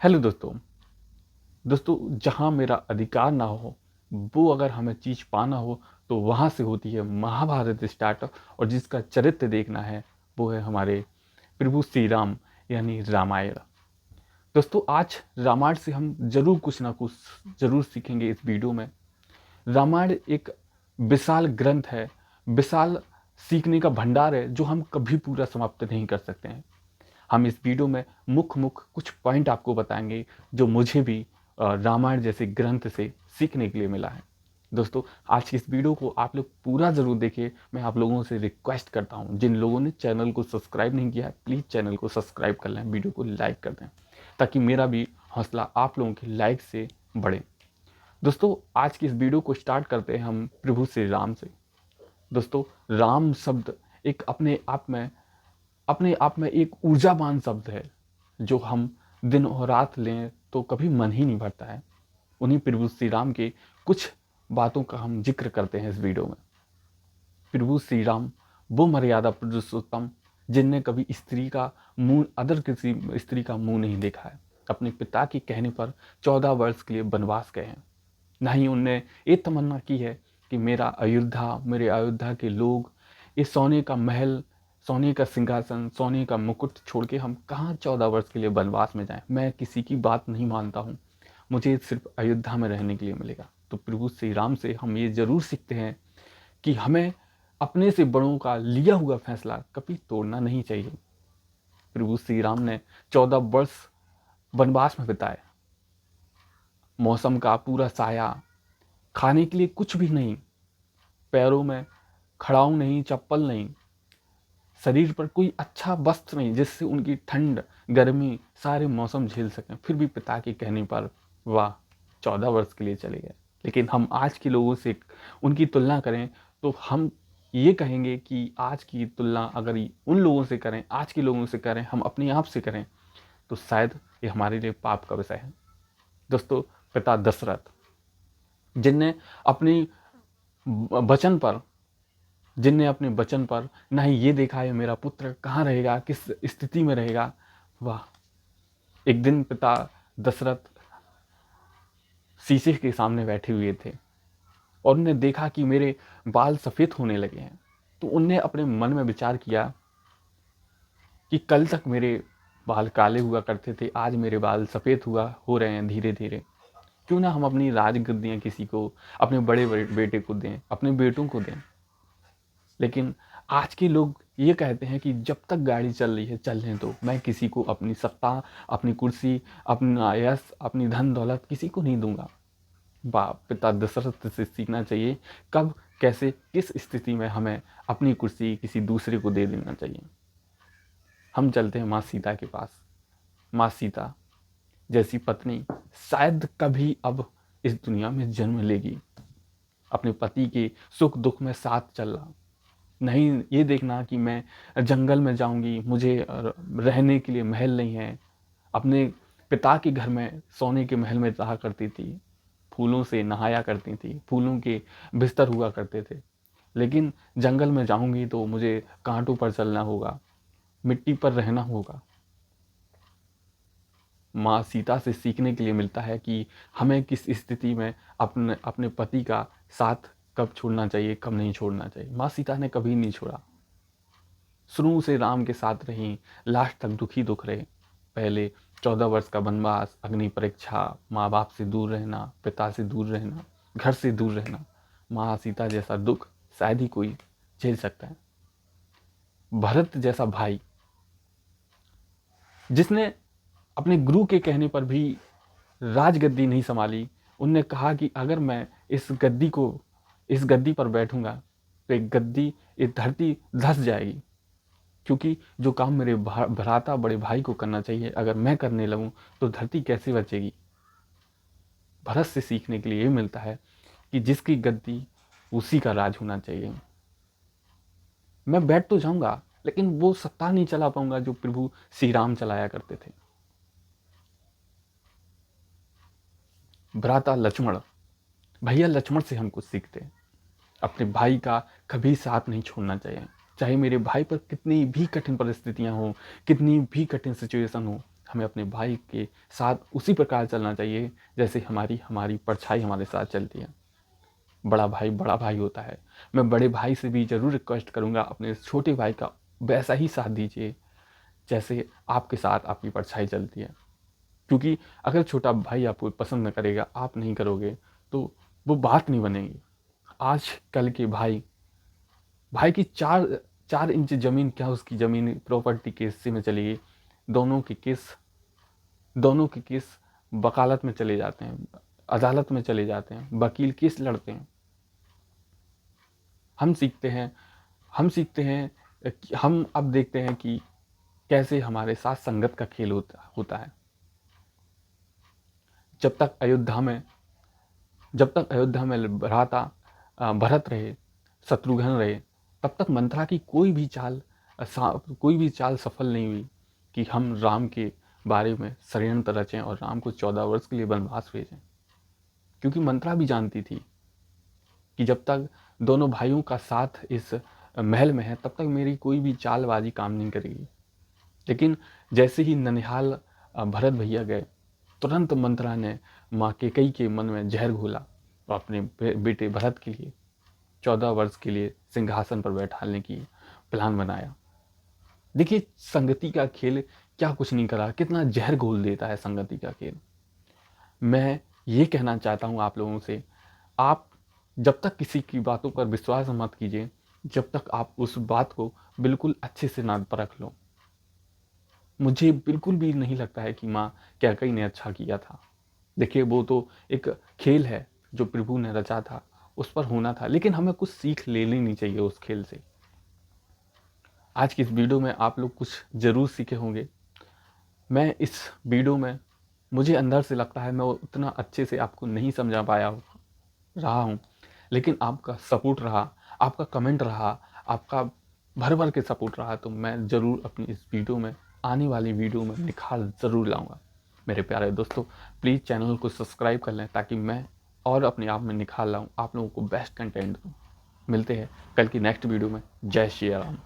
Hello दोस्तों जहाँ मेरा अधिकार ना हो, वो अगर हमें चीज़ पाना हो तो वहाँ से होती है महाभारत स्टार्ट। और जिसका चरित्र देखना है वो है हमारे प्रभु श्री राम, यानी रामायण। दोस्तों आज रामायण से हम जरूर कुछ ना कुछ जरूर सीखेंगे इस वीडियो में। रामायण एक विशाल ग्रंथ है, विशाल सीखने का भंडार है जो हम कभी पूरा समाप्त नहीं कर सकते हैं। हम इस वीडियो में मुख्य कुछ पॉइंट आपको बताएंगे जो मुझे भी रामायण जैसे ग्रंथ से सीखने के लिए मिला है। दोस्तों आज की इस वीडियो को आप लोग पूरा ज़रूर देखिए। मैं आप लोगों से रिक्वेस्ट करता हूं, जिन लोगों ने चैनल को सब्सक्राइब नहीं किया है प्लीज़ चैनल को सब्सक्राइब कर लें, वीडियो को लाइक कर दें ताकि मेरा भी हौसला आप लोगों की लाइक से बढ़े। दोस्तों आज की इस वीडियो को स्टार्ट करते हैं हम प्रभु श्री राम से। दोस्तों राम शब्द एक अपने आप में एक ऊर्जावान शब्द है जो हम दिन और रात लें तो कभी मन ही नहीं भरता है। उन्हीं प्रभु श्री राम के कुछ बातों का हम जिक्र करते हैं इस वीडियो में। प्रभु श्री राम वो मर्यादा पुरुषोत्तम जिनने कभी स्त्री का मुंह, अदर किसी स्त्री का मुंह नहीं देखा है। अपने पिता के कहने पर 14 वर्ष के लिए वनवास गए हैं। ना ही उनने ये तमन्ना की है कि मेरे अयोध्या के लोग इस सोने का महल, सोने का सिंहासन, सोने का मुकुट छोड़ के हम कहाँ 14 वर्ष के लिए वनवास में जाएं। मैं किसी की बात नहीं मानता हूँ, मुझे सिर्फ अयोध्या में रहने के लिए मिलेगा। तो प्रभु श्री राम से हम ये जरूर सीखते हैं कि हमें अपने से बड़ों का लिया हुआ फैसला कभी तोड़ना नहीं चाहिए। प्रभु श्री राम ने 14 वर्ष वनवास में बिताए। मौसम का पूरा साया, खाने के लिए कुछ भी नहीं, पैरों में खड़ाऊ नहीं, चप्पल नहीं, शरीर पर कोई अच्छा वस्त्र नहीं जिससे उनकी ठंड गर्मी सारे मौसम झेल सकें। फिर भी पिता के कहने पर वह 14 वर्ष के लिए चले गए। लेकिन हम आज के लोगों से उनकी तुलना करें तो हम ये कहेंगे कि आज की तुलना अगर उन लोगों से करें, आज के लोगों से करें, हम अपने आप से करें तो शायद ये हमारे लिए पाप का विषय है। दोस्तों पिता दशरथ जिनने अपनी वचन पर जिनने अपने वचन पर ना ही ये देखा है मेरा पुत्र कहाँ रहेगा, किस स्थिति में रहेगा। वाह, एक दिन पिता दशरथ शीशे के सामने बैठे हुए थे और उन्होंने देखा कि मेरे बाल सफ़ेद होने लगे हैं। तो उनने अपने मन में विचार किया कि कल तक मेरे बाल काले हुआ करते थे, आज मेरे बाल सफ़ेद हो रहे हैं धीरे धीरे। क्यों ना हम अपनी राजगद्दियाँ किसी को, अपने बड़े बेटे को दें, अपने बेटों को दें। लेकिन आज के लोग ये कहते हैं कि जब तक गाड़ी चल रही है चलने दो, मैं किसी को अपनी सत्ता, अपनी कुर्सी, अपना यश, अपनी धन दौलत किसी को नहीं दूंगा। बाप पिता दशरथ से सीखना चाहिए कब, कैसे, किस स्थिति में हमें अपनी कुर्सी किसी दूसरे को दे देना चाहिए। हम चलते हैं माँ सीता के पास। माँ सीता जैसी पत्नी शायद कभी अब इस दुनिया में जन्म लेगी। अपने पति के सुख दुख में साथ चलना, नहीं ये देखना कि मैं जंगल में जाऊंगी, मुझे रहने के लिए महल नहीं है। अपने पिता के घर में सोने के महल में रहा करती थी, फूलों से नहाया करती थी, फूलों के बिस्तर हुआ करते थे। लेकिन जंगल में जाऊंगी तो मुझे कांटों पर चलना होगा, मिट्टी पर रहना होगा। माँ सीता से सीखने के लिए मिलता है कि हमें किस स्थिति में अपने अपने पति का साथ कब छोड़ना चाहिए, कब नहीं छोड़ना चाहिए। माँ सीता ने कभी नहीं छोड़ा, शुरू से राम के साथ रहीं, लास्ट तक दुखी दुख रहे। पहले 14 वर्ष का वनवास, अग्नि परीक्षा, माँ बाप से दूर रहना, पिता से दूर रहना, घर से दूर रहना। माँ सीता जैसा दुख शायद ही कोई झेल सकता है। भरत जैसा भाई जिसने अपने गुरु के कहने पर भी राजगद्दी नहीं संभाली, उनने कहा कि अगर मैं इस गद्दी पर बैठूंगा तो एक गद्दी, एक धरती धस जाएगी। क्योंकि जो काम मेरे भ्राता बड़े भाई को करना चाहिए अगर मैं करने लगूं तो धरती कैसे बचेगी। भरत से सीखने के लिए ये मिलता है कि जिसकी गद्दी उसी का राज होना चाहिए। मैं बैठ तो जाऊंगा लेकिन वो सत्ता नहीं चला पाऊंगा जो प्रभु श्री राम चलाया करते थे। भ्राता लक्ष्मण, भैया लक्ष्मण से हम कुछ सीखते हैं। अपने भाई का कभी साथ नहीं छोड़ना चाहिए, चाहे मेरे भाई पर कितनी भी कठिन परिस्थितियां हो, कितनी भी कठिन सिचुएशन हो, हमें अपने भाई के साथ उसी प्रकार चलना चाहिए जैसे हमारी परछाई हमारे साथ चलती है। बड़ा भाई होता है। मैं बड़े भाई से भी ज़रूर रिक्वेस्ट करूँगा, अपने छोटे भाई का वैसा ही साथ दीजिए जैसे आपके साथ आपकी परछाई चलती है। क्योंकि अगर छोटा भाई आपको पसंद न करेगा, आप नहीं करोगे, तो वो बात नहीं बनेगी। आज कल के भाई की 4 इंच ज़मीन, क्या उसकी ज़मीन प्रॉपर्टी केस में चली गई। दोनों के केस वकालत में चले जाते हैं, अदालत में चले जाते हैं, वकील केस लड़ते हैं। हम सीखते हैं कि हम अब देखते हैं कि कैसे हमारे साथ संगत का खेल होता है। जब तक अयोध्या में भरत रहे, शत्रुघ्न रहे, तब तक मंत्रा की कोई भी चाल सफल नहीं हुई कि हम राम के बारे में षड्यंत्र रचें और राम को 14 वर्ष के लिए वनवास भेजें। क्योंकि मंत्रा भी जानती थी कि जब तक दोनों भाइयों का साथ इस महल में है, तब तक मेरी कोई भी चालबाजी काम नहीं करेगी। लेकिन जैसे ही ननिहाल भरत भैया गए, तुरंत मंत्रा ने माँ कैकेयी के मन में जहर घोला और अपने बेटे भरत के लिए 14 वर्ष के लिए सिंहासन पर बैठाने की प्लान बनाया। देखिए, संगति का खेल क्या कुछ नहीं करा, कितना जहर घोल देता है संगति का खेल। मैं ये कहना चाहता हूँ आप लोगों से, आप जब तक किसी की बातों पर विश्वास मत कीजिए, जब तक आप उस बात को बिल्कुल अच्छे से ना परख लो। मुझे बिल्कुल भी नहीं लगता है कि माँ कैकेयी ने अच्छा किया था। देखिए, वो तो एक खेल है जो प्रभु ने रचा था, उस पर होना था, लेकिन हमें कुछ सीख ले लेनी चाहिए उस खेल से। आज की इस वीडियो में आप लोग कुछ ज़रूर सीखे होंगे। मैं इस वीडियो में, मुझे अंदर से लगता है मैं उतना अच्छे से आपको नहीं समझा रहा हूँ, लेकिन आपका सपोर्ट रहा, आपका कमेंट रहा, आपका भर के सपोर्ट रहा, तो मैं ज़रूर अपनी इस वीडियो में, आने वाली वीडियो में निखार ज़रूर लाऊंगा। मेरे प्यारे दोस्तों, प्लीज़ चैनल को सब्सक्राइब कर लें ताकि मैं और अपने आप में निखार लाऊं, आप लोगों को बेस्ट कंटेंट दूं। मिलते हैं कल की नेक्स्ट वीडियो में। जय श्री राम।